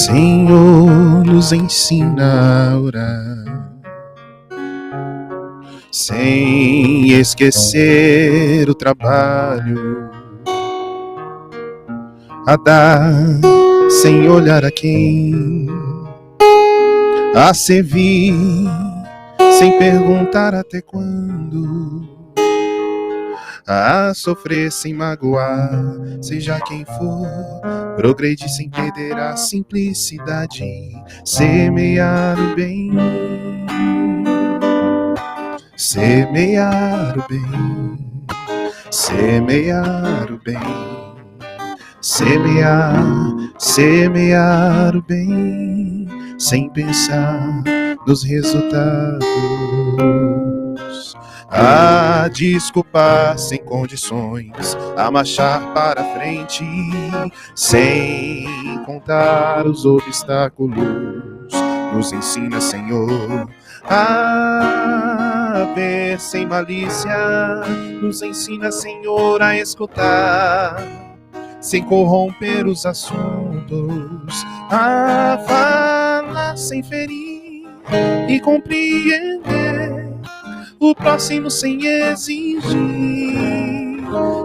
Senhor, nos ensina a orar, sem esquecer o trabalho, a dar sem olhar a quem, a servir sem perguntar até quando, a sofrer sem magoar, seja quem for, progredir sem perder a simplicidade, semear o bem, semear o bem, semear o bem, semear o bem, sem pensar nos resultados, a desculpar sem condições, a marchar para frente, sem contar os obstáculos. Nos ensina, Senhor, a ver sem malícia. Nos ensina, Senhor, a escutar sem corromper os assuntos, a falar sem ferir e compreender o próximo sem exigir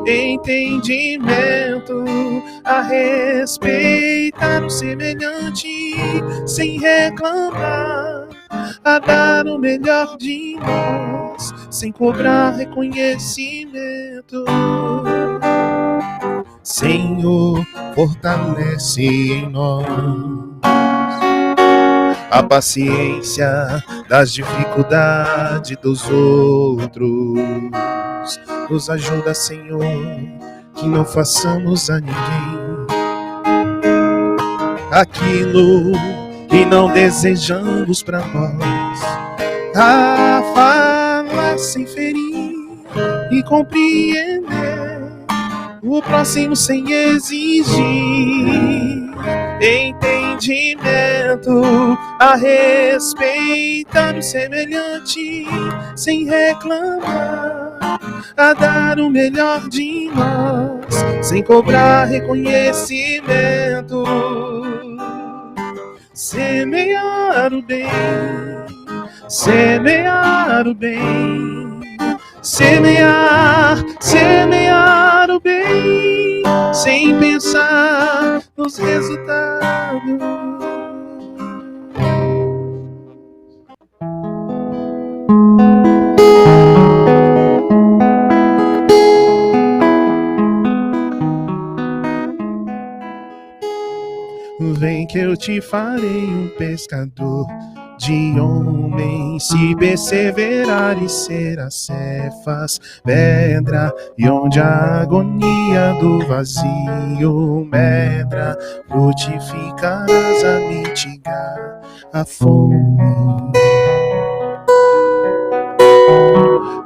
entendimento, a respeitar o semelhante sem reclamar, a dar o melhor de nós sem cobrar reconhecimento. Senhor, fortalece em nós a paciência das dificuldades dos outros. Nos ajuda, Senhor, que não façamos a ninguém aquilo que não desejamos para nós. A falar sem ferir e compreender o próximo sem exigir entendimento, a respeitar o semelhante sem reclamar, a dar o melhor de nós sem cobrar reconhecimento. Semear o bem, semear o bem, semear o bem, sem pensar nos resultados. Vem que eu te farei um pescador de homens, se perseverares serás Cefas, pedra, e onde a agonia do vazio medra, frutificarás a mitigar a fome.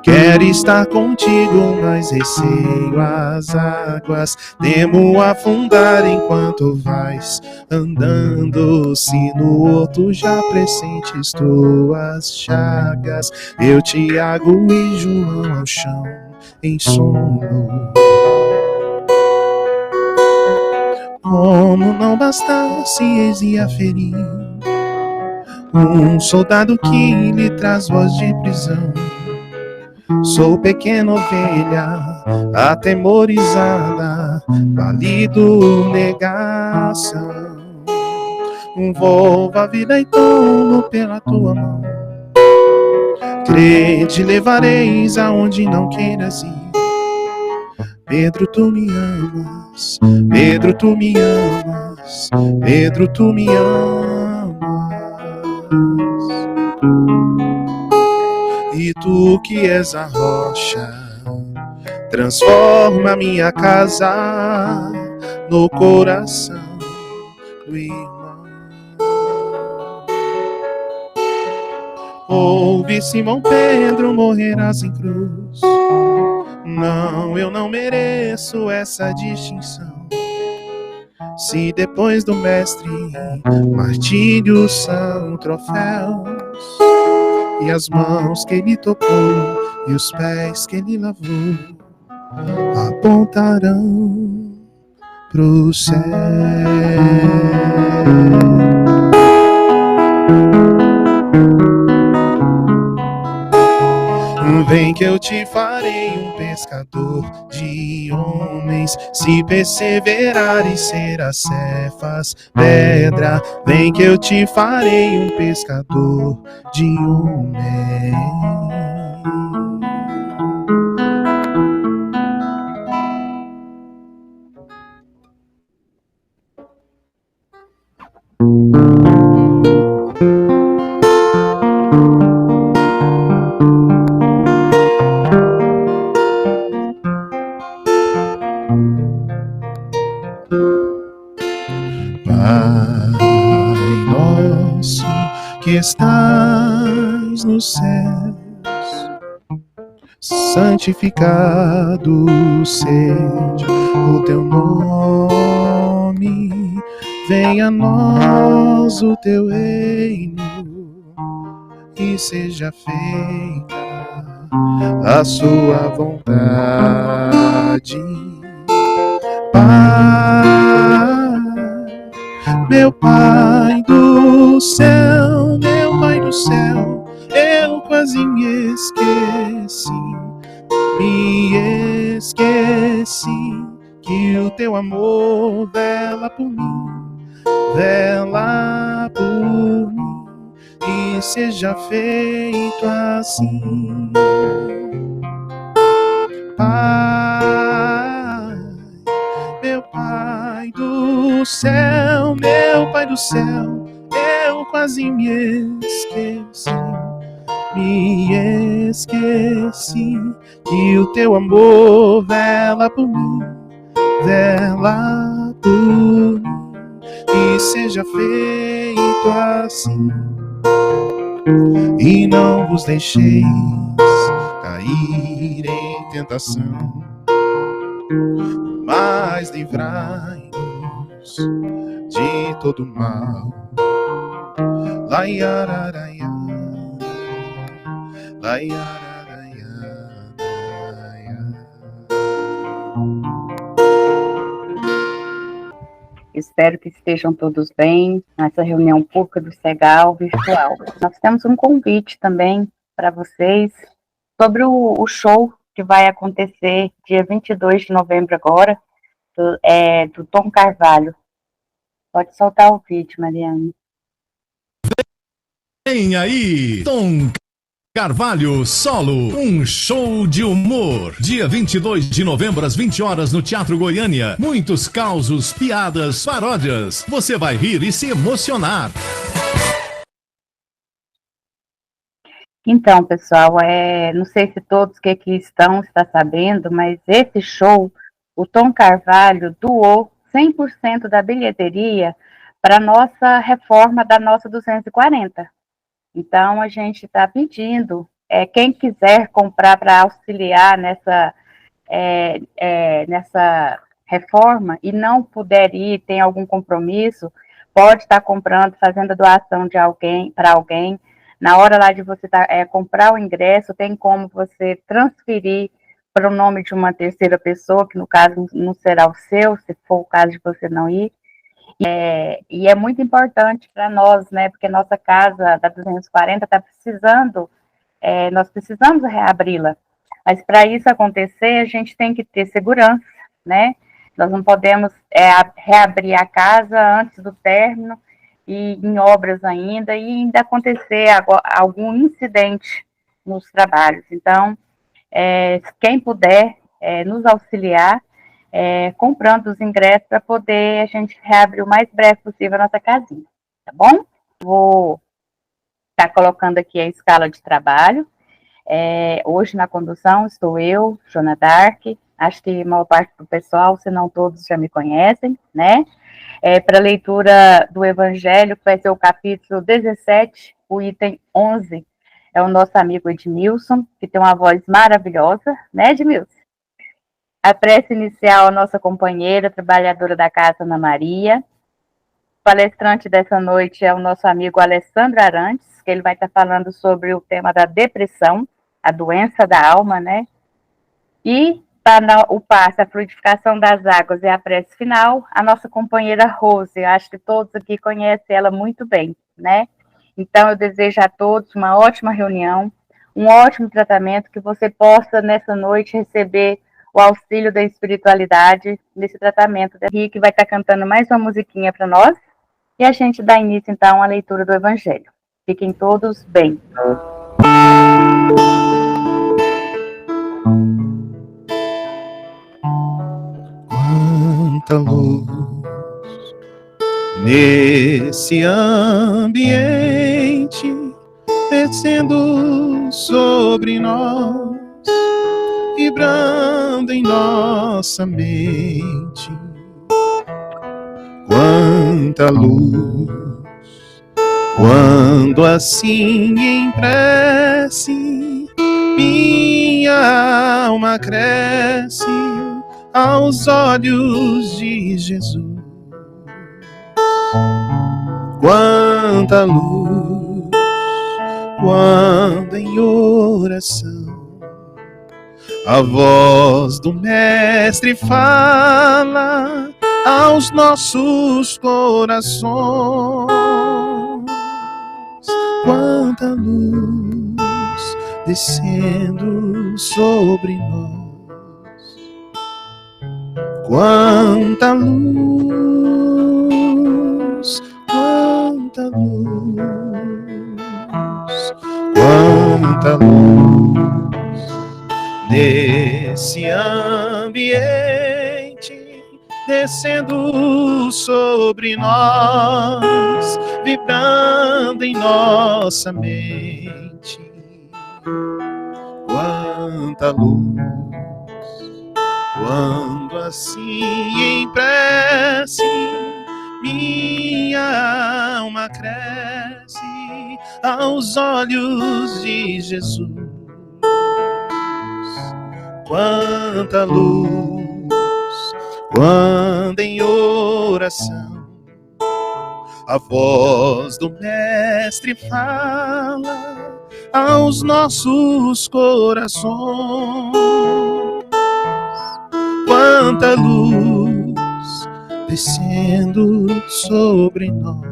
Quero estar contigo, mas receio as águas, temo afundar enquanto vais andando. Se no horto já pressentes tuas chagas, eu, Tiago e João ao chão em sono. Como não bastasse eis e a ferir um soldado que lhe traz voz de prisão, sou pequena ovelha, atemorizada, valido negação. Envolva a vida e tomo pela tua mão. Crede, levareis aonde não queiras ir. Pedro, tu me amas, Pedro, tu me amas, Pedro, tu me amas. E tu que és a rocha, transforma minha casa no coração do irmão. Ouve, Simão Pedro, morrerás em cruz. Não, eu não mereço essa distinção. Se depois do mestre martírios são troféus, e as mãos que ele tocou e os pés que ele lavou apontarão pro céu. vem que eu te farei um pescador de homens. Se perseverares, serás Cefas, pedra. Vem que eu te farei um pescador de homens. Pai nosso que estás nos céus, santificado seja o teu nome, venha a nós o teu reino e seja feita a sua vontade. Pai, meu Pai do céu, meu Pai do céu, eu quase me esqueci que o teu amor vela por mim, e seja feito assim. Pai, meu Pai do céu, meu Pai do céu, eu quase me esqueci que o teu amor vela por mim, e seja feito assim. E não vos deixeis cair em tentação, mas livrai-nos de todo mal. Laiararaia, laiararaia. Espero que estejam todos bem nessa reunião pública do Cegal virtual. Nós temos um convite também para vocês sobre o show que vai acontecer dia 22 de novembro agora, do Tom Carvalho. Pode soltar o vídeo, Mariana. Vem aí, Tom Carvalho Solo, um show de humor. Dia 22 de novembro, às 20 horas, no Teatro Goiânia. Muitos causos, piadas, paródias. Você vai rir e se emocionar. Então, pessoal, não sei se todos que aqui está sabendo, mas esse show, o Tom Carvalho doou 100% da bilheteria para a nossa reforma da nossa 240. Então, a gente está pedindo, quem quiser comprar para auxiliar nessa reforma e não puder ir, tem algum compromisso, pode estar comprando, fazendo a doação de alguém para alguém. Na hora lá de você comprar o ingresso, tem como você transferir para o nome de uma terceira pessoa, que no caso não será o seu, se for o caso de você não ir. E é muito importante para nós, né, porque nossa casa da 240 está precisando, nós precisamos reabri-la, mas para isso acontecer, a gente tem que ter segurança, né, nós não podemos reabrir a casa antes do término, e em obras ainda, e ainda acontecer algum incidente nos trabalhos. Então, quem puder nos auxiliar, comprando os ingressos para poder a gente reabrir o mais breve possível a nossa casinha, tá bom? Vou estar colocando aqui a escala de trabalho. Hoje na condução estou eu, Joana Dark, acho que a maior parte do pessoal, se não todos, já me conhecem, né? Para leitura do Evangelho, que vai ser o capítulo 17, o item 11, é o nosso amigo Edmilson, que tem uma voz maravilhosa, né, Edmilson? A prece inicial, a nossa companheira, trabalhadora da casa, Ana Maria. O palestrante dessa noite é o nosso amigo Alessandro Arantes, que ele vai estar falando sobre o tema da depressão, a doença da alma, né? E para o passe, a fluidificação das águas e a prece final, a nossa companheira Rose. Eu acho que todos aqui conhecem ela muito bem, né? Então, eu desejo a todos uma ótima reunião, um ótimo tratamento, que você possa, nessa noite, receber o auxílio da espiritualidade nesse tratamento. Henrique vai estar cantando mais uma musiquinha para nós, e a gente dá início, então, à leitura do Evangelho. Fiquem todos bem. Quanta luz nesse ambiente, descendo sobre nós, vibrando em nossa mente. Quanta luz, quando assim em prece minha alma cresce aos olhos de Jesus. Quanta luz, quando em oração a voz do Mestre fala aos nossos corações. Quanta luz descendo sobre nós. Quanta luz, quanta luz, quanta luz nesse ambiente, descendo sobre nós, vibrando em nossa mente. Quanta luz, quando assim em prece minha alma cresce aos olhos de Jesus. Quanta luz, quando em oração a voz do Mestre fala aos nossos corações. Quanta luz descendo sobre nós.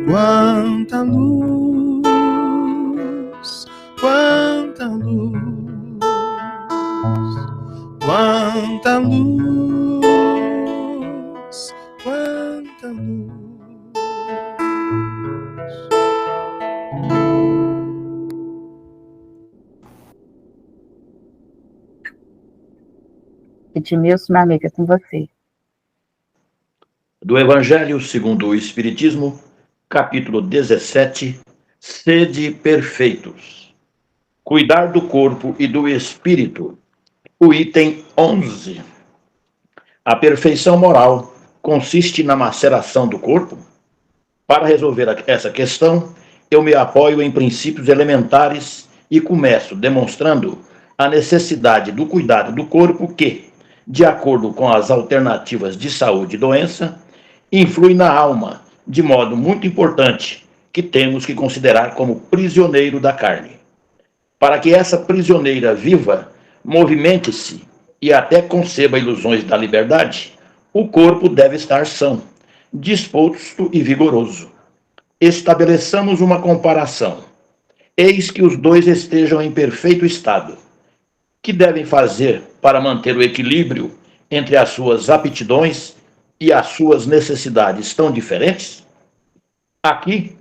Quanta luz, quanta luz, quanta luz, quanta luz. Edmilson, minha amiga, com você. Do Evangelho segundo o Espiritismo, capítulo 17, Sede perfeitos. Cuidar do corpo e do espírito. O item 11. A perfeição moral consiste na maceração do corpo? Para resolver essa questão, eu me apoio em princípios elementares e começo demonstrando a necessidade do cuidado do corpo que, de acordo com as alternativas de saúde e doença, influi na alma de modo muito importante, que temos que considerar como prisioneiro da carne. Para que essa prisioneira viva, movimente-se e até conceba ilusões da liberdade, o corpo deve estar são, disposto e vigoroso. Estabeleçamos uma comparação. Eis que os dois estejam em perfeito estado. Que devem fazer para manter o equilíbrio entre as suas aptidões e as suas necessidades tão diferentes? Aqui,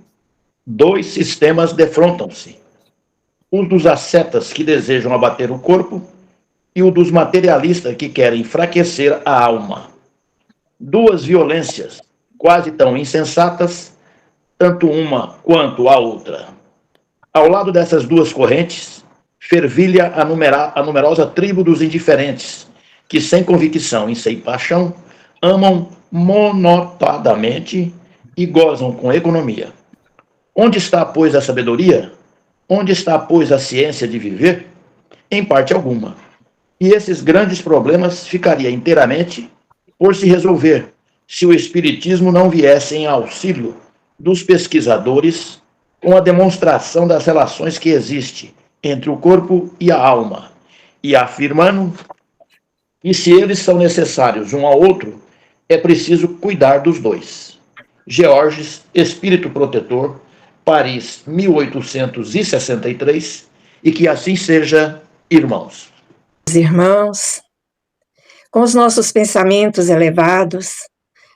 dois sistemas defrontam-se. O dos ascetas que desejam abater o corpo e o dos materialistas que querem enfraquecer a alma. Duas violências quase tão insensatas, tanto uma quanto a outra. Ao lado dessas duas correntes, fervilha a numerosa tribo dos indiferentes, que sem convicção e sem paixão, amam monotadamente e gozam com economia. Onde está, pois, a sabedoria? Onde está, pois, a ciência de viver? Em parte alguma. E esses grandes problemas ficariam inteiramente por se resolver, se o Espiritismo não viesse em auxílio dos pesquisadores com a demonstração das relações que existem entre o corpo e a alma, e afirmando que se eles são necessários um ao outro, é preciso cuidar dos dois. Georges, Espírito Protetor, Paris, 1863, e que assim seja, irmãos. Irmãos, com os nossos pensamentos elevados,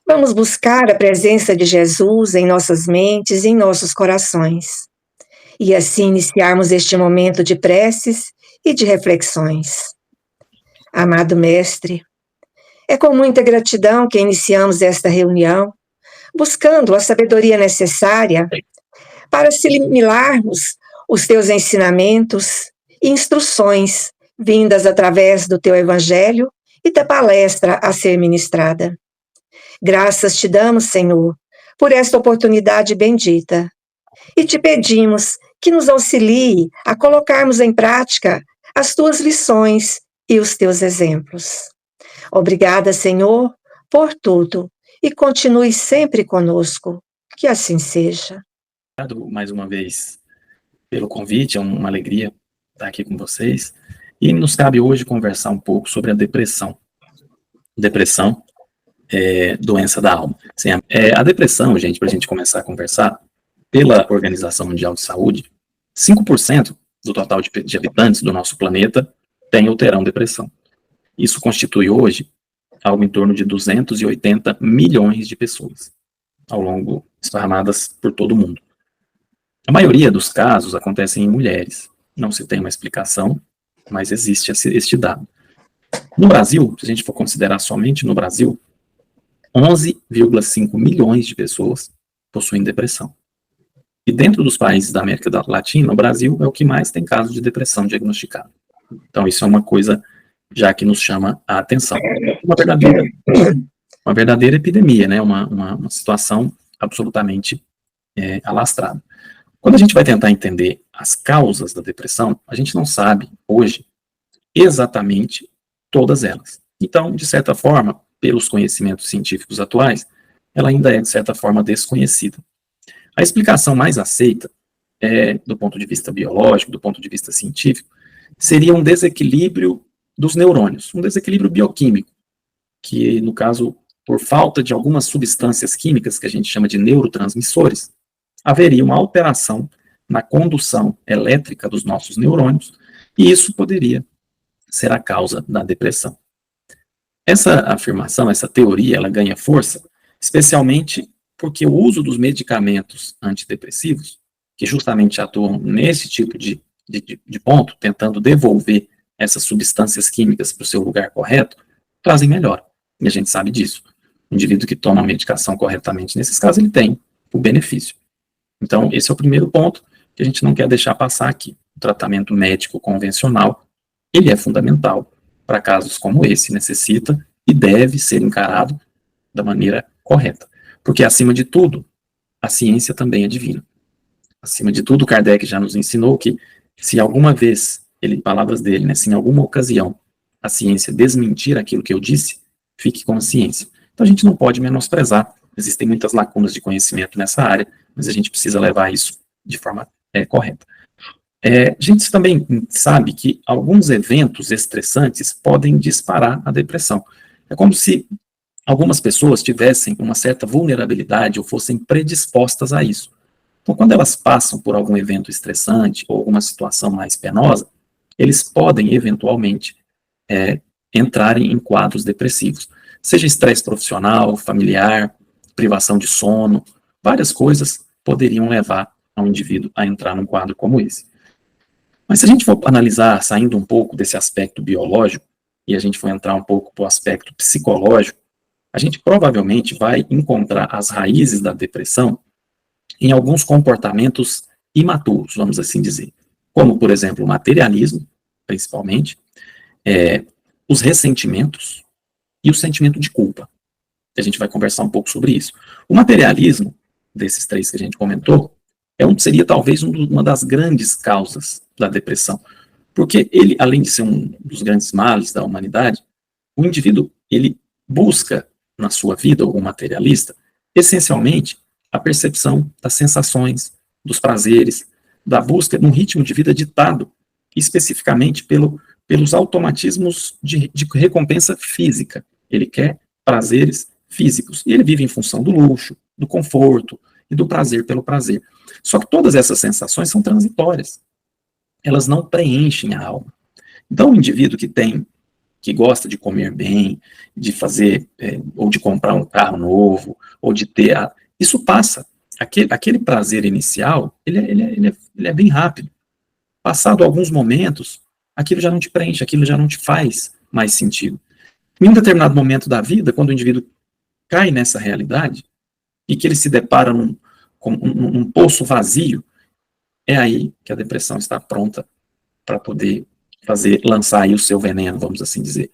vamos buscar a presença de Jesus em nossas mentes e em nossos corações, e assim iniciarmos este momento de preces e de reflexões. Amado Mestre, é com muita gratidão que iniciamos esta reunião, buscando a sabedoria necessária para assimilarmos os teus ensinamentos e instruções vindas através do teu evangelho e da palestra a ser ministrada. Graças te damos, Senhor, por esta oportunidade bendita, e te pedimos que nos auxilie a colocarmos em prática as tuas lições e os teus exemplos. Obrigada, Senhor, por tudo, e continue sempre conosco. Que assim seja. Obrigado mais uma vez pelo convite, é uma alegria estar aqui com vocês. E nos cabe hoje conversar um pouco sobre a depressão. Depressão é doença da alma. Sim, a depressão, gente, para a gente começar a conversar, pela Organização Mundial de Saúde, 5% do total de habitantes do nosso planeta tem ou terão depressão. Isso constitui hoje algo em torno de 280 milhões de pessoas, ao longo, esparramadas por todo o mundo. A maioria dos casos acontecem em mulheres. Não se tem uma explicação, mas existe este dado. No Brasil, se a gente for considerar somente no Brasil, 11,5 milhões de pessoas possuem depressão. E dentro dos países da América Latina, o Brasil é o que mais tem casos de depressão diagnosticado. Então, isso é uma coisa já que nos chama a atenção. Uma verdadeira epidemia, né? Uma situação absolutamente alastrada. Quando a gente vai tentar entender as causas da depressão, a gente não sabe, hoje, exatamente todas elas. Então, de certa forma, pelos conhecimentos científicos atuais, ela ainda é, de certa forma, desconhecida. A explicação mais aceita, do ponto de vista biológico, do ponto de vista científico, seria um desequilíbrio dos neurônios, um desequilíbrio bioquímico, que, no caso, por falta de algumas substâncias químicas que a gente chama de neurotransmissores, haveria uma alteração na condução elétrica dos nossos neurônios, e isso poderia ser a causa da depressão. Essa afirmação, essa teoria, ela ganha força, especialmente porque o uso dos medicamentos antidepressivos, que justamente atuam nesse tipo de ponto, tentando devolver essas substâncias químicas para o seu lugar correto, trazem melhora. E a gente sabe disso. O indivíduo que toma a medicação corretamente, nesses casos, ele tem o benefício. Então, esse é o primeiro ponto que a gente não quer deixar passar aqui. O tratamento médico convencional, ele é fundamental para casos como esse, necessita e deve ser encarado da maneira correta. Porque, acima de tudo, a ciência também é divina. Acima de tudo, Kardec já nos ensinou que, se alguma vez, palavras dele, né, se em alguma ocasião a ciência desmentir aquilo que eu disse, fique com a ciência. Então, a gente não pode menosprezar. Existem muitas lacunas de conhecimento nessa área, mas a gente precisa levar isso de forma correta. A gente também sabe que alguns eventos estressantes podem disparar a depressão. É como se algumas pessoas tivessem uma certa vulnerabilidade ou fossem predispostas a isso. Então, quando elas passam por algum evento estressante ou alguma situação mais penosa, eles podem, eventualmente, entrarem em quadros depressivos. Seja estresse profissional, familiar, privação de sono, várias coisas poderiam levar ao indivíduo a entrar num quadro como esse. Mas se a gente for analisar, saindo um pouco desse aspecto biológico, e a gente for entrar um pouco para o aspecto psicológico, a gente provavelmente vai encontrar as raízes da depressão em alguns comportamentos imaturos, vamos assim dizer. Como, por exemplo, o materialismo, principalmente, os ressentimentos e o sentimento de culpa. A gente vai conversar um pouco sobre isso. O materialismo, desses três que a gente comentou, seria talvez uma das grandes causas da depressão. Porque ele, além de ser um dos grandes males da humanidade, o indivíduo, ele busca na sua vida, o materialista, essencialmente a percepção das sensações, dos prazeres, da busca num ritmo de vida ditado, especificamente pelos automatismos de recompensa física. Ele quer prazeres físicos. E ele vive em função do luxo, do conforto, e do prazer pelo prazer. Só que todas essas sensações são transitórias. Elas não preenchem a alma. Então, o indivíduo que gosta de comer bem, de fazer, ou de comprar um carro novo, ou de ter, isso passa. Aquele prazer inicial, ele é bem rápido. Passado alguns momentos, aquilo já não te preenche, aquilo já não te faz mais sentido. Em um determinado momento da vida, quando o indivíduo cai nessa realidade, e que ele se depara com um poço vazio, é aí que a depressão está pronta para poder lançar aí o seu veneno, vamos assim dizer.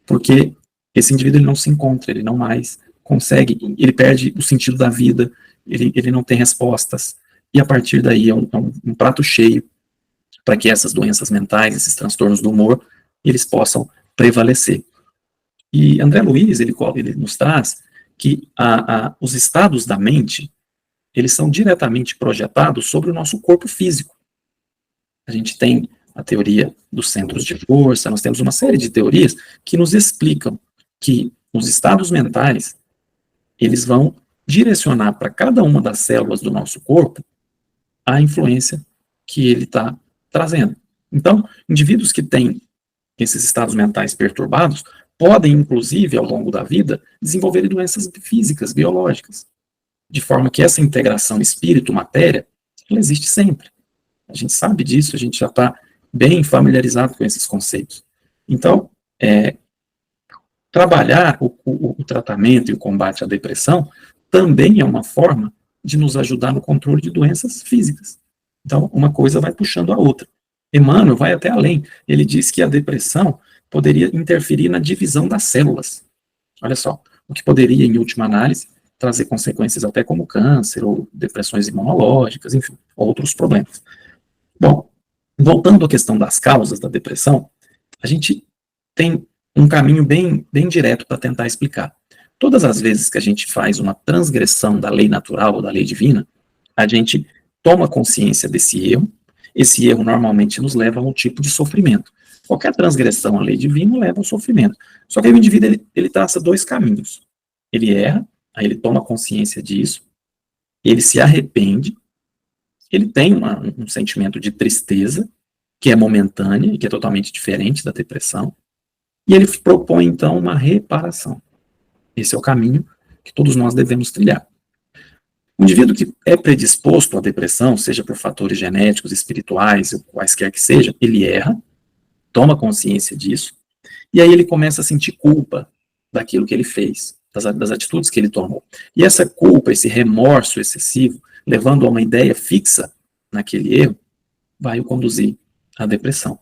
Porque esse indivíduo ele não se encontra, ele não mais consegue, ele perde o sentido da vida, ele não tem respostas, e a partir daí é um prato cheio para que essas doenças mentais, esses transtornos do humor, eles possam prevalecer. E André Luiz, ele nos traz que os estados da mente, eles são diretamente projetados sobre o nosso corpo físico. A gente tem a teoria dos centros de força, nós temos uma série de teorias que nos explicam que os estados mentais, eles vão direcionar para cada uma das células do nosso corpo a influência que ele está trazendo. Então, indivíduos que têm esses estados mentais perturbados podem, inclusive, ao longo da vida, desenvolver doenças físicas, biológicas, de forma que essa integração espírito-matéria, ela existe sempre. A gente sabe disso, a gente já está bem familiarizado com esses conceitos. Então, trabalhar o tratamento e o combate à depressão também é uma forma de nos ajudar no controle de doenças físicas. Então, uma coisa vai puxando a outra. Emmanuel vai até além. Ele diz que a depressão poderia interferir na divisão das células. Olha só, o que poderia, em última análise, trazer consequências até como câncer, ou depressões imunológicas, enfim, outros problemas. Bom, voltando à questão das causas da depressão, a gente tem um caminho bem direto para tentar explicar. Todas as vezes que a gente faz uma transgressão da lei natural ou da lei divina, a gente toma consciência desse erro. Esse erro normalmente nos leva a um tipo de sofrimento. Qualquer transgressão à lei divina leva ao sofrimento. Só que aí o indivíduo ele traça dois caminhos. Ele erra, aí ele toma consciência disso, ele se arrepende, ele tem um sentimento de tristeza, que é momentânea e que é totalmente diferente da depressão, e ele propõe, então, uma reparação. Esse é o caminho que todos nós devemos trilhar. O indivíduo que é predisposto à depressão, seja por fatores genéticos, espirituais, ou quaisquer que seja, ele erra, toma consciência disso, e aí ele começa a sentir culpa daquilo que ele fez, das atitudes que ele tomou. E essa culpa, esse remorso excessivo, levando a uma ideia fixa naquele erro, vai o conduzir à depressão.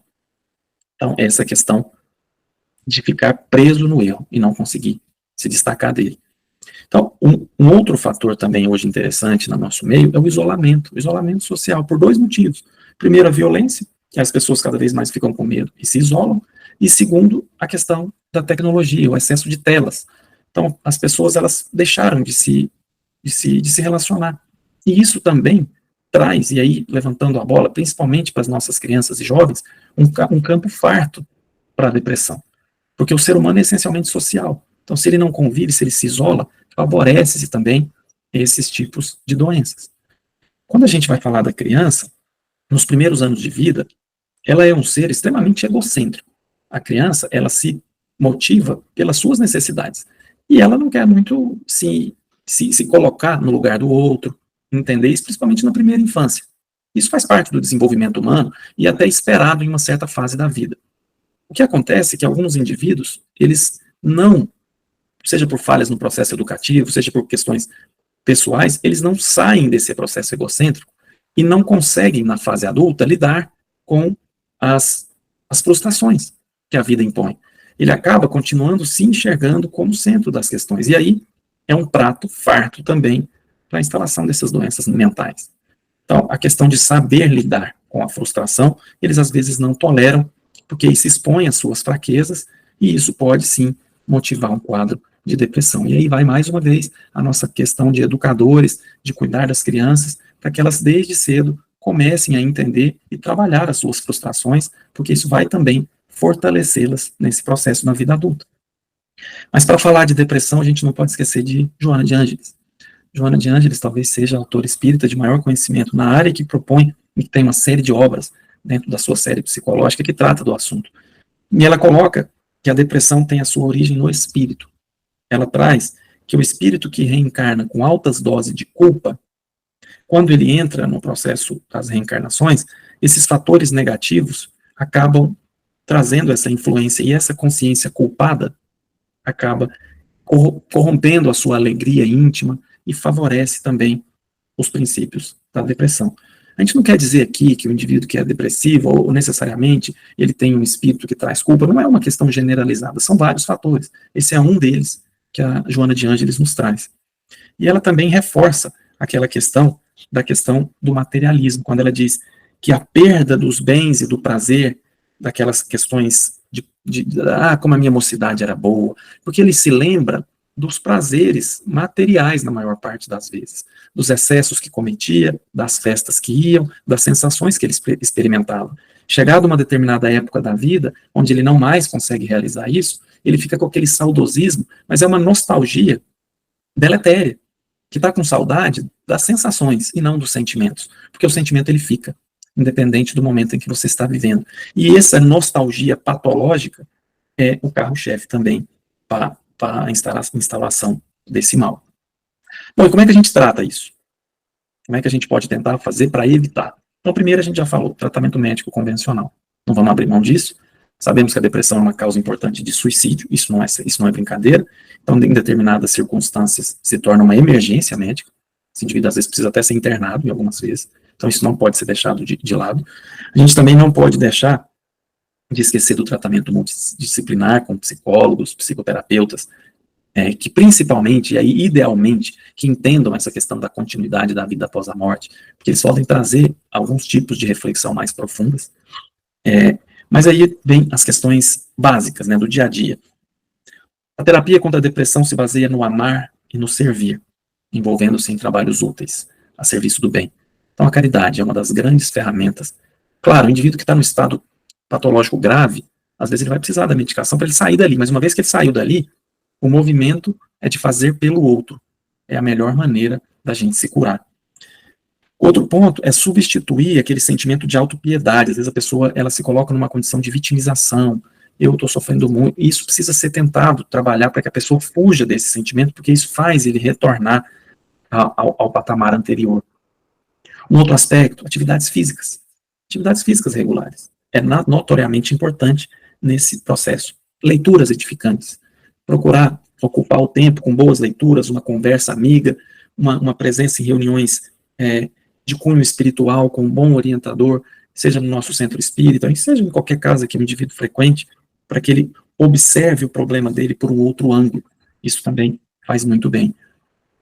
Então, essa questão de ficar preso no erro e não conseguir se destacar dele. Então, um outro fator também hoje interessante no nosso meio é o isolamento social, por dois motivos. Primeiro, a violência, que as pessoas cada vez mais ficam com medo e se isolam, e segundo, a questão da tecnologia, o excesso de telas. Então, as pessoas, elas deixaram de se relacionar. E isso também traz, e aí, levantando a bola, principalmente para as nossas crianças e jovens, um campo farto para a depressão. Porque o ser humano é essencialmente social. Então, se ele não convive, se ele se isola, favorece-se também esses tipos de doenças. Quando a gente vai falar da criança, nos primeiros anos de vida, ela é um ser extremamente egocêntrico. A criança, ela se motiva pelas suas necessidades. E ela não quer muito se colocar no lugar do outro, entender isso, principalmente na primeira infância. Isso faz parte do desenvolvimento humano e até esperado em uma certa fase da vida. O que acontece é que alguns indivíduos, eles não, seja por falhas no processo educativo, seja por questões pessoais, eles não saem desse processo egocêntrico e não conseguem, na fase adulta, lidar com as frustrações que a vida impõe. Ele acaba continuando se enxergando como centro das questões. E aí é um prato farto também para a instalação dessas doenças mentais. Então, a questão de saber lidar com a frustração, eles às vezes não toleram, porque isso expõe as suas fraquezas, e isso pode sim motivar um quadro de depressão. E aí vai mais uma vez a nossa questão de educadores, de cuidar das crianças, para que elas desde cedo comecem a entender e trabalhar as suas frustrações, porque isso vai também fortalecê-las nesse processo na vida adulta. Mas para falar de depressão, a gente não pode esquecer de Joana de Ângeles. Joana de Ângeles talvez seja a autora espírita de maior conhecimento na área que propõe e que tem uma série de obras dentro da sua série psicológica que trata do assunto. E ela coloca que a depressão tem a sua origem no espírito. Ela traz que o espírito que reencarna com altas doses de culpa, quando ele entra no processo das reencarnações, esses fatores negativos acabam trazendo essa influência, e essa consciência culpada acaba corrompendo a sua alegria íntima e favorece também os princípios da depressão. A gente não quer dizer aqui que o indivíduo que é depressivo, ou necessariamente ele tem um espírito que traz culpa, não é uma questão generalizada, são vários fatores. Esse é um deles que a Joana de Ângeles nos traz. E ela também reforça aquela questão do materialismo, quando ela diz que a perda dos bens e do prazer, daquelas questões como a minha mocidade era boa, porque ele se lembra dos prazeres materiais na maior parte das vezes, dos excessos que cometia, das festas que iam, das sensações que ele experimentava. Chegado uma determinada época da vida, onde ele não mais consegue realizar isso, ele fica com aquele saudosismo, mas é uma nostalgia deletéria, que está com saudade das sensações e não dos sentimentos, porque o sentimento ele fica, independente do momento em que você está vivendo. E essa nostalgia patológica é o carro-chefe também para a instalação desse mal. Bom, e como é que a gente trata isso? Como é que a gente pode tentar fazer para evitar? Então, primeiro a gente já falou, tratamento médico convencional. Não vamos abrir mão disso. Sabemos que a depressão é uma causa importante de suicídio, isso não é brincadeira. Então, em determinadas circunstâncias, se torna uma emergência médica. Esse indivíduo, às vezes, precisa até ser internado, em algumas vezes. Então, isso não pode ser deixado de lado. A gente também não pode deixar de esquecer do tratamento multidisciplinar com psicólogos, psicoterapeutas, que principalmente, e aí idealmente, que entendam essa questão da continuidade da vida após a morte, porque eles podem trazer alguns tipos de reflexão mais profundas. Mas aí vem as questões básicas, né, do dia a dia. A terapia contra a depressão se baseia no amar e no servir, envolvendo-se em trabalhos úteis, a serviço do bem. Então a caridade é uma das grandes ferramentas. Claro, o indivíduo que está no estado patológico grave, às vezes ele vai precisar da medicação para ele sair dali, mas uma vez que ele saiu dali, o movimento é de fazer pelo outro. É a melhor maneira da gente se curar. Outro ponto é substituir aquele sentimento de autopiedade. Às vezes a pessoa ela se coloca numa condição de vitimização. Eu estou sofrendo muito. Isso precisa ser tentado trabalhar para que a pessoa fuja desse sentimento, porque isso faz ele retornar ao patamar anterior. Um outro aspecto, atividades físicas. Atividades físicas regulares. É notoriamente importante nesse processo. Leituras edificantes. Procurar ocupar o tempo com boas leituras, uma conversa amiga, uma presença em reuniões de cunho espiritual, com um bom orientador, seja no nosso centro espírita, seja em qualquer casa que o indivíduo frequente, para que ele observe o problema dele por um outro ângulo. Isso também faz muito bem.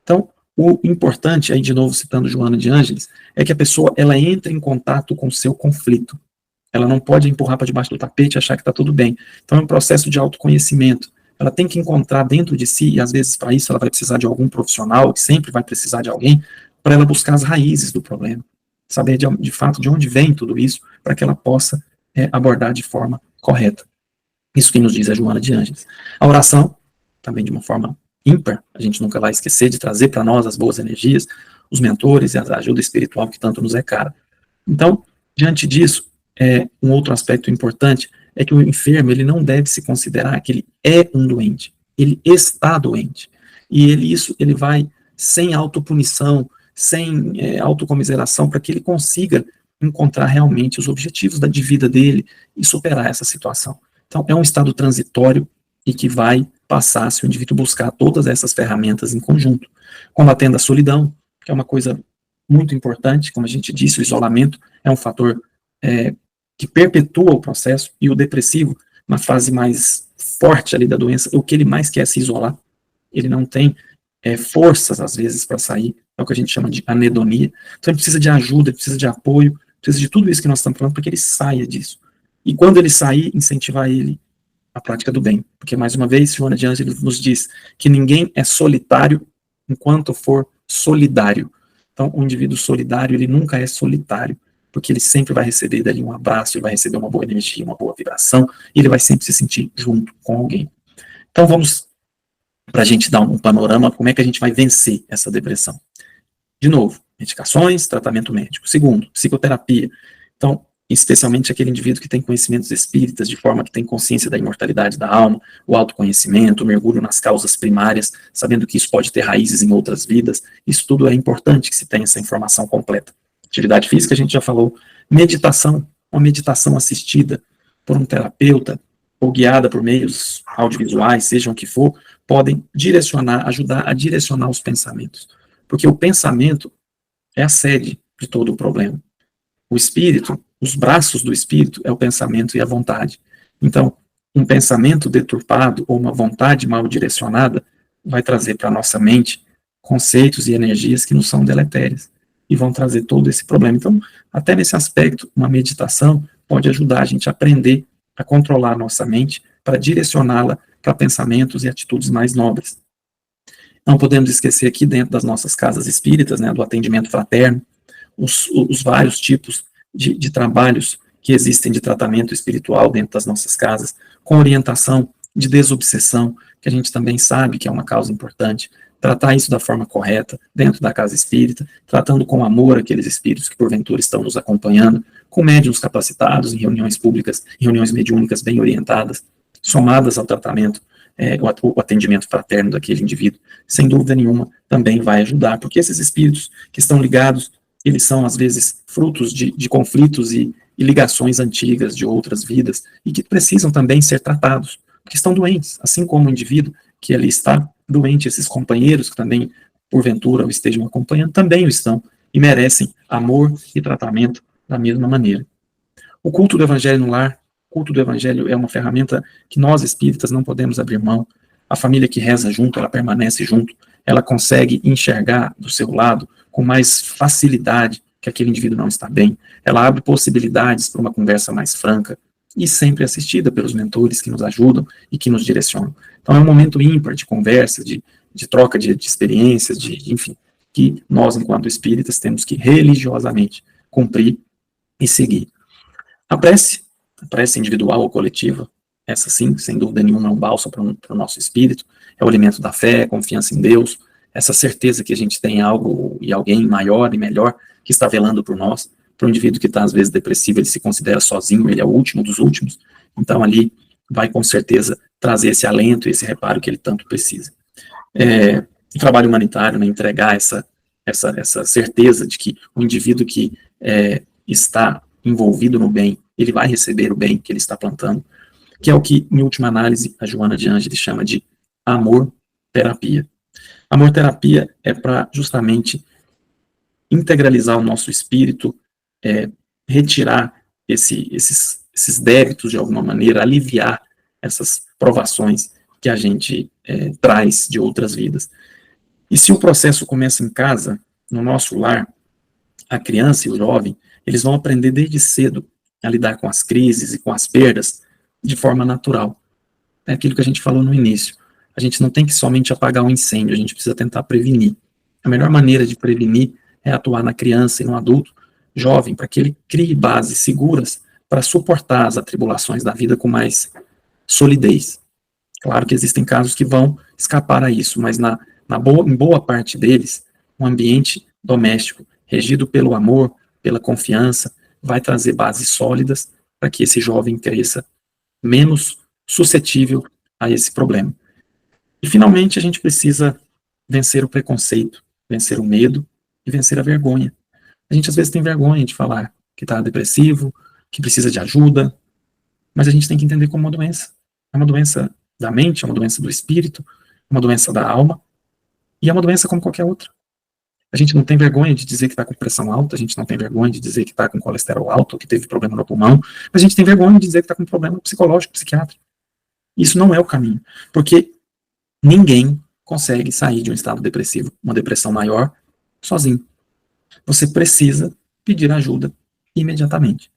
Então, o importante, aí de novo citando Joana de Ângeles, é que a pessoa ela entre em contato com o seu conflito. Ela não pode empurrar para debaixo do tapete e achar que está tudo bem. Então, é um processo de autoconhecimento. Ela tem que encontrar dentro de si, e às vezes para isso ela vai precisar de algum profissional, que sempre vai precisar de alguém, para ela buscar as raízes do problema, saber de fato de onde vem tudo isso, para que ela possa abordar de forma correta. Isso que nos diz a Joana de Ângeles. A oração, também de uma forma ímpar, a gente nunca vai esquecer de trazer para nós as boas energias, os mentores e a ajuda espiritual que tanto nos é cara. Então, diante disso, um outro aspecto importante é que o enfermo ele não deve se considerar que ele é um doente, ele está doente. E ele vai sem autopunição, sem autocomiseração, para que ele consiga encontrar realmente os objetivos de vida dele e superar essa situação. Então, é um estado transitório e que vai passar se o indivíduo buscar todas essas ferramentas em conjunto. Combatendo a solidão, que é uma coisa muito importante, como a gente disse, o isolamento é um fator que perpetua o processo, e o depressivo, na fase mais forte ali da doença, o que ele mais quer é se isolar. Ele não tem forças, às vezes, para sair, é o que a gente chama de anedonia. Então ele precisa de ajuda, ele precisa de apoio, precisa de tudo isso que nós estamos falando para que ele saia disso. E quando ele sair, incentivar ele à prática do bem. Porque, mais uma vez, Joana de Ângeles nos diz que ninguém é solitário enquanto for solidário. Então, o indivíduo solidário, ele nunca é solitário, porque ele sempre vai receber dali um abraço, ele vai receber uma boa energia, uma boa vibração, e ele vai sempre se sentir junto com alguém. Então, vamos para a gente dar um panorama, como é que a gente vai vencer essa depressão. De novo, medicações, tratamento médico. Segundo, psicoterapia. Então, especialmente aquele indivíduo que tem conhecimentos espíritas, de forma que tem consciência da imortalidade da alma, o autoconhecimento, o mergulho nas causas primárias, sabendo que isso pode ter raízes em outras vidas. Isso tudo é importante que se tenha essa informação completa. Atividade física, a gente já falou. Meditação, uma meditação assistida por um terapeuta, ou guiada por meios audiovisuais, sejam o que for, podem direcionar, ajudar a direcionar os pensamentos. Porque o pensamento é a sede de todo o problema. O espírito, os braços do espírito é o pensamento e a vontade. Então, um pensamento deturpado ou uma vontade mal direcionada vai trazer para a nossa mente conceitos e energias que não são deletérias e vão trazer todo esse problema. Então, até nesse aspecto, uma meditação pode ajudar a gente a aprender a controlar a nossa mente para direcioná-la para pensamentos e atitudes mais nobres. Não podemos esquecer aqui dentro das nossas casas espíritas, né, do atendimento fraterno, os vários tipos de trabalhos que existem de tratamento espiritual dentro das nossas casas, com orientação de desobsessão, que a gente também sabe que é uma causa importante, tratar isso da forma correta, dentro da casa espírita, tratando com amor aqueles espíritos que porventura estão nos acompanhando, com médiuns capacitados em reuniões públicas, em reuniões mediúnicas bem orientadas, somadas ao tratamento, o atendimento fraterno daquele indivíduo, sem dúvida nenhuma, também vai ajudar, porque esses espíritos que estão ligados, eles são, às vezes, frutos de conflitos e ligações antigas de outras vidas, e que precisam também ser tratados, porque estão doentes, assim como o indivíduo que ali está doente, esses companheiros que também, porventura, o estejam acompanhando, também o estão, e merecem amor e tratamento da mesma maneira. O culto do Evangelho no lar, o culto do Evangelho é uma ferramenta que nós espíritas não podemos abrir mão. A família que reza junto, ela permanece junto, ela consegue enxergar do seu lado com mais facilidade que aquele indivíduo não está bem, ela abre possibilidades para uma conversa mais franca e sempre assistida pelos mentores que nos ajudam e que nos direcionam. Então é um momento ímpar de conversa, de troca de experiências, enfim, que nós, enquanto espíritas, temos que religiosamente cumprir e seguir. A prece individual ou coletiva, essa sim, sem dúvida nenhuma, é um bálsamo para o nosso espírito, é o alimento da fé, confiança em Deus, essa certeza que a gente tem algo e alguém maior e melhor que está velando por nós. Para um indivíduo que está, às vezes, depressivo, ele se considera sozinho, ele é o último dos últimos, então ali vai, com certeza, trazer esse alento e esse reparo que ele tanto precisa. O trabalho humanitário, né, entregar essa certeza de que o indivíduo que está envolvido no bem, ele vai receber o bem que ele está plantando, que é o que, em última análise, a Joana de Ângeles chama de amor-terapia. Amor-terapia é para, justamente, integralizar o nosso espírito, retirar esses débitos, de alguma maneira, aliviar essas provações que a gente traz de outras vidas. E se o processo começa em casa, no nosso lar, a criança e o jovem, eles vão aprender desde cedo a lidar com as crises e com as perdas de forma natural. É aquilo que a gente falou no início. A gente não tem que somente apagar um incêndio, a gente precisa tentar prevenir. A melhor maneira de prevenir é atuar na criança e no adulto jovem, para que ele crie bases seguras para suportar as atribulações da vida com mais solidez. Claro que existem casos que vão escapar a isso, mas em boa parte deles, um ambiente doméstico regido pelo amor, pela confiança, vai trazer bases sólidas para que esse jovem cresça menos suscetível a esse problema. E, finalmente, a gente precisa vencer o preconceito, vencer o medo e vencer a vergonha. A gente, às vezes, tem vergonha de falar que está depressivo, que precisa de ajuda, mas a gente tem que entender como uma doença. É uma doença da mente, é uma doença do espírito, é uma doença da alma, e é uma doença como qualquer outra. A gente não tem vergonha de dizer que está com pressão alta, a gente não tem vergonha de dizer que está com colesterol alto, que teve problema no pulmão, mas a gente tem vergonha de dizer que está com problema psicológico, psiquiátrico. Isso não é o caminho, porque ninguém consegue sair de um estado depressivo, uma depressão maior, sozinho. Você precisa pedir ajuda imediatamente.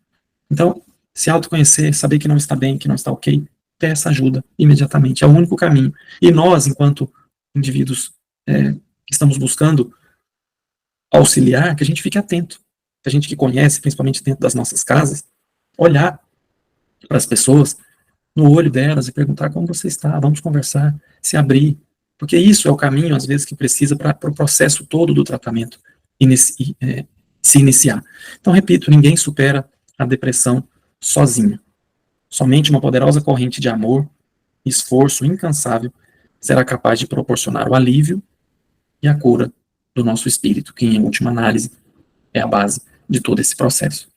Então, se autoconhecer, saber que não está bem, que não está ok, peça ajuda imediatamente. É o único caminho. E nós, enquanto indivíduos que estamos buscando auxiliar, que a gente fique atento. A gente que conhece, principalmente dentro das nossas casas, olhar para as pessoas, no olho delas e perguntar como você está, vamos conversar, se abrir, Porque isso é o caminho, às vezes, que precisa para o processo todo do tratamento se iniciar. Então, repito, ninguém supera a depressão sozinho. Somente uma poderosa corrente de amor, esforço incansável, será capaz de proporcionar o alívio e a cura do nosso espírito, que, em última análise, é a base de todo esse processo.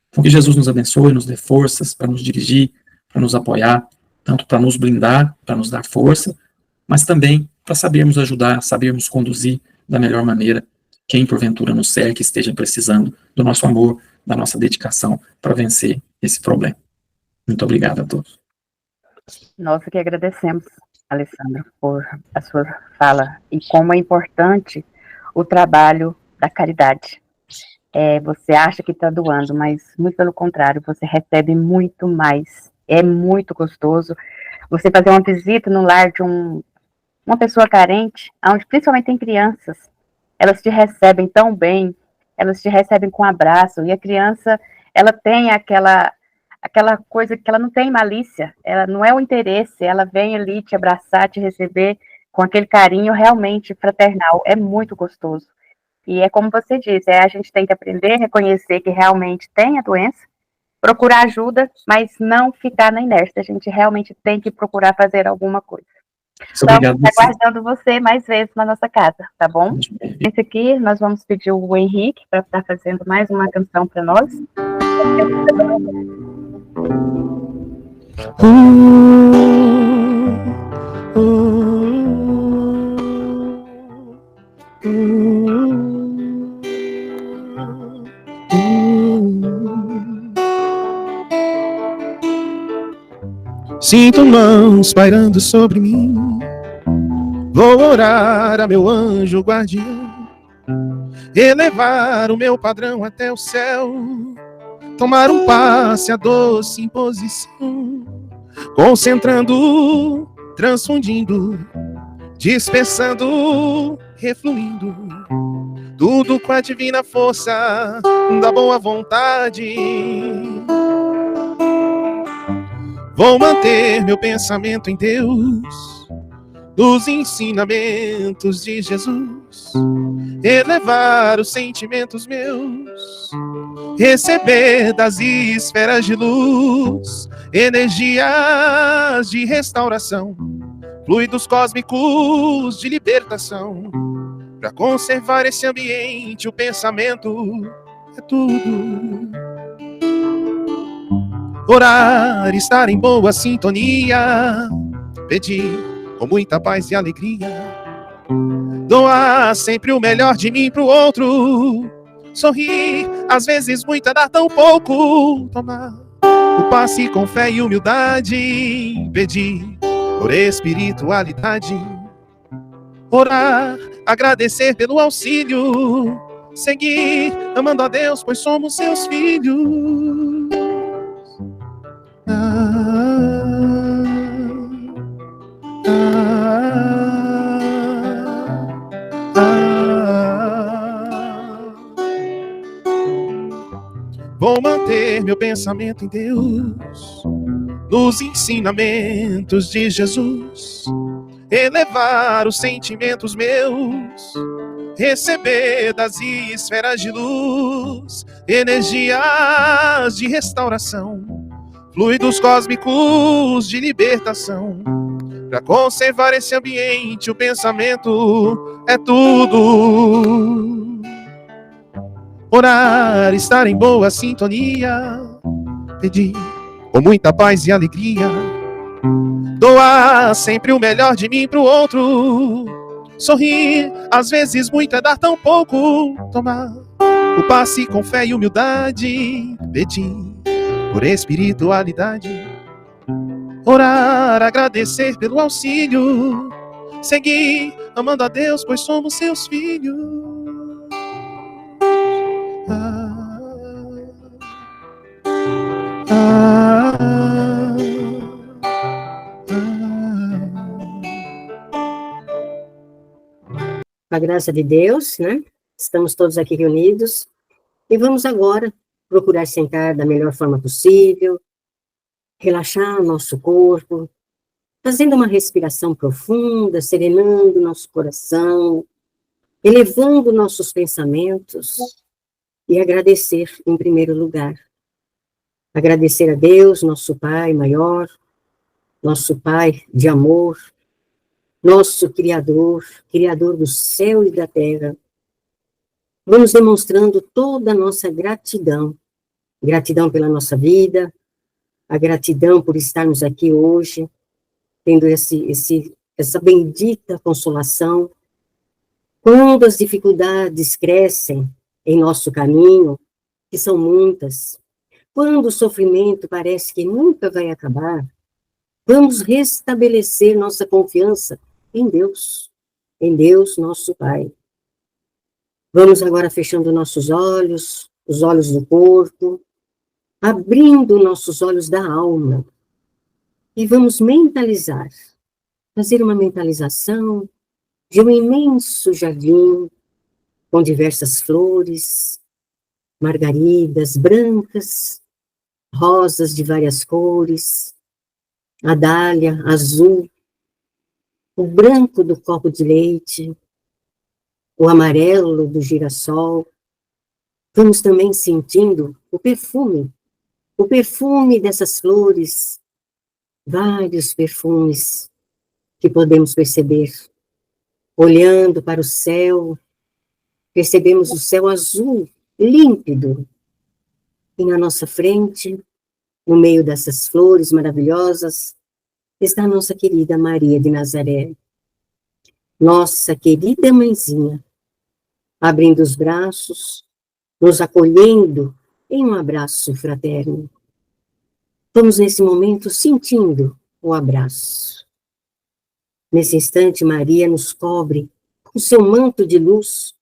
Então, que Jesus nos abençoe, nos dê forças para nos dirigir, para nos apoiar, tanto para nos blindar, para nos dar força, mas também para sabermos ajudar, sabermos conduzir da melhor maneira quem porventura nos cerca esteja precisando do nosso amor, da nossa dedicação para vencer esse problema. Muito obrigado a todos. Nós que agradecemos, Alessandro, por a sua fala e como é importante o trabalho da caridade. Você acha que está doando, mas muito pelo contrário, você recebe muito mais. É muito gostoso você fazer uma visita no lar de uma pessoa carente, onde principalmente tem crianças. Elas te recebem tão bem, elas te recebem com abraço, e a criança, ela tem aquela coisa que ela não tem malícia, ela não é o interesse, ela vem ali te abraçar, te receber com aquele carinho realmente fraternal, é muito gostoso. E é como você disse, a gente tem que aprender a reconhecer que realmente tem a doença, procurar ajuda, mas não ficar na inércia, a gente realmente tem que procurar fazer alguma coisa. Estamos aguardando você mais vezes na nossa casa, tá bom? Esse aqui, nós vamos pedir o Henrique para estar fazendo mais uma canção para nós. Sinto mãos pairando sobre mim. Vou orar a meu anjo guardião, elevar o meu padrão até o céu, tomar um passe a doce imposição, concentrando, transfundindo, dispersando, refluindo, tudo com a divina força da boa vontade. Vou manter meu pensamento em Deus, nos ensinamentos de Jesus, elevar os sentimentos meus, receber das esferas de luz, energias de restauração, fluidos cósmicos de libertação. Para conservar esse ambiente, o pensamento é tudo. Orar, estar em boa sintonia, pedir com muita paz e alegria, doar sempre o melhor de mim pro outro, sorrir, às vezes muito é dar tão pouco, tomar o passe com fé e humildade, pedir por espiritualidade, orar, agradecer pelo auxílio, seguir amando a Deus, pois somos seus filhos. Vou manter meu pensamento em Deus, nos ensinamentos de Jesus, elevar os sentimentos meus, receber das esferas de luz, energias de restauração, fluidos cósmicos de libertação. Para conservar esse ambiente, o pensamento é tudo. Orar, estar em boa sintonia, pedir com muita paz e alegria, doar sempre o melhor de mim pro outro, sorrir, às vezes muito é dar tão pouco, tomar o passe com fé e humildade, pedir por espiritualidade, orar, agradecer pelo auxílio, seguir amando a Deus, pois somos seus filhos. Com a graça de Deus, né? Estamos todos aqui reunidos e vamos agora procurar sentar da melhor forma possível, relaxar o nosso corpo, fazendo uma respiração profunda, serenando nosso coração, elevando nossos pensamentos e agradecer em primeiro lugar. Agradecer a Deus, nosso Pai maior, nosso Pai de amor, nosso Criador, Criador do céu e da terra. Vamos demonstrando toda a nossa gratidão. Gratidão pela nossa vida, a gratidão por estarmos aqui hoje, tendo essa bendita consolação. Quando as dificuldades crescem em nosso caminho, que são muitas, quando o sofrimento parece que nunca vai acabar, vamos restabelecer nossa confiança em Deus, nosso Pai. Vamos agora fechando nossos olhos, os olhos do corpo, abrindo nossos olhos da alma, e vamos mentalizar, fazer uma mentalização de um imenso jardim com diversas flores, margaridas brancas, rosas de várias cores, a dália azul, o branco do copo de leite, o amarelo do girassol. Vamos também sentindo o perfume dessas flores, vários perfumes que podemos perceber. Olhando para o céu, percebemos o céu azul, límpido, e na nossa frente, no meio dessas flores maravilhosas, está a nossa querida Maria de Nazaré, nossa querida mãezinha, abrindo os braços, nos acolhendo em um abraço fraterno. Vamos nesse momento sentindo o abraço. Nesse instante, Maria nos cobre com seu manto de luz,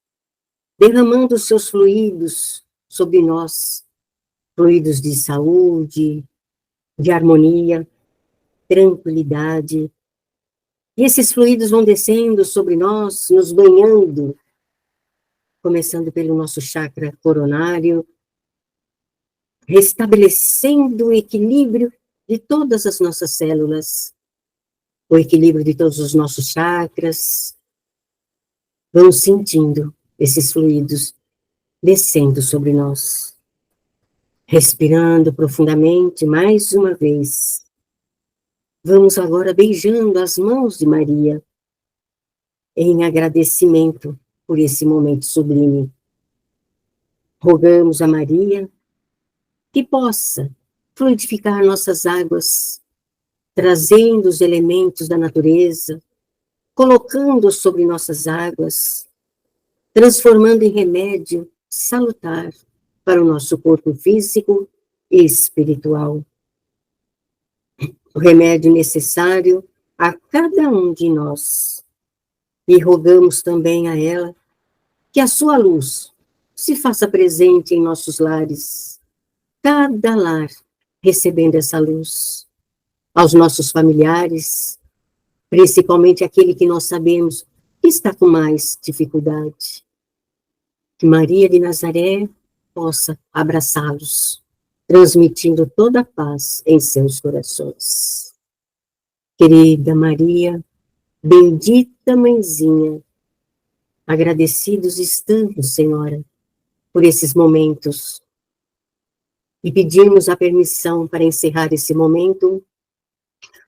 derramando os seus fluidos sobre nós, fluidos de saúde, de harmonia, tranquilidade. E esses fluidos vão descendo sobre nós, nos banhando, começando pelo nosso chakra coronário, restabelecendo o equilíbrio de todas as nossas células, o equilíbrio de todos os nossos chakras. Vamos sentindo esses fluidos descendo sobre nós. Respirando profundamente mais uma vez. Vamos agora beijando as mãos de Maria, em agradecimento por esse momento sublime. Rogamos a Maria que possa fluidificar nossas águas, trazendo os elementos da natureza, colocando sobre nossas águas, transformando em remédio salutar para o nosso corpo físico e espiritual. O remédio necessário a cada um de nós. E rogamos também a ela que a sua luz se faça presente em nossos lares, cada lar recebendo essa luz, aos nossos familiares, principalmente aquele que nós sabemos que está com mais dificuldade. Que Maria de Nazaré possa abraçá-los, transmitindo toda a paz em seus corações. Querida Maria, bendita mãezinha, agradecidos estamos, Senhora, por esses momentos, e pedimos a permissão para encerrar esse momento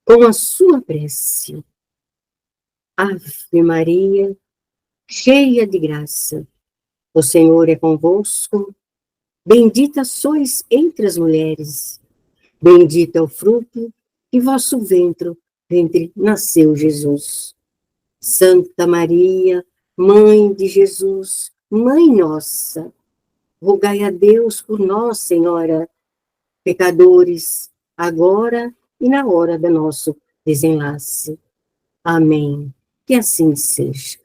com a sua prece. Ave Maria, cheia de graça, o Senhor é convosco, bendita sois entre as mulheres, bendito é o fruto de vosso ventre nasceu Jesus. Santa Maria, Mãe de Jesus, Mãe nossa, rogai a Deus por nós, Senhora, pecadores, agora e na hora do nosso desenlace. Amém. Que assim seja.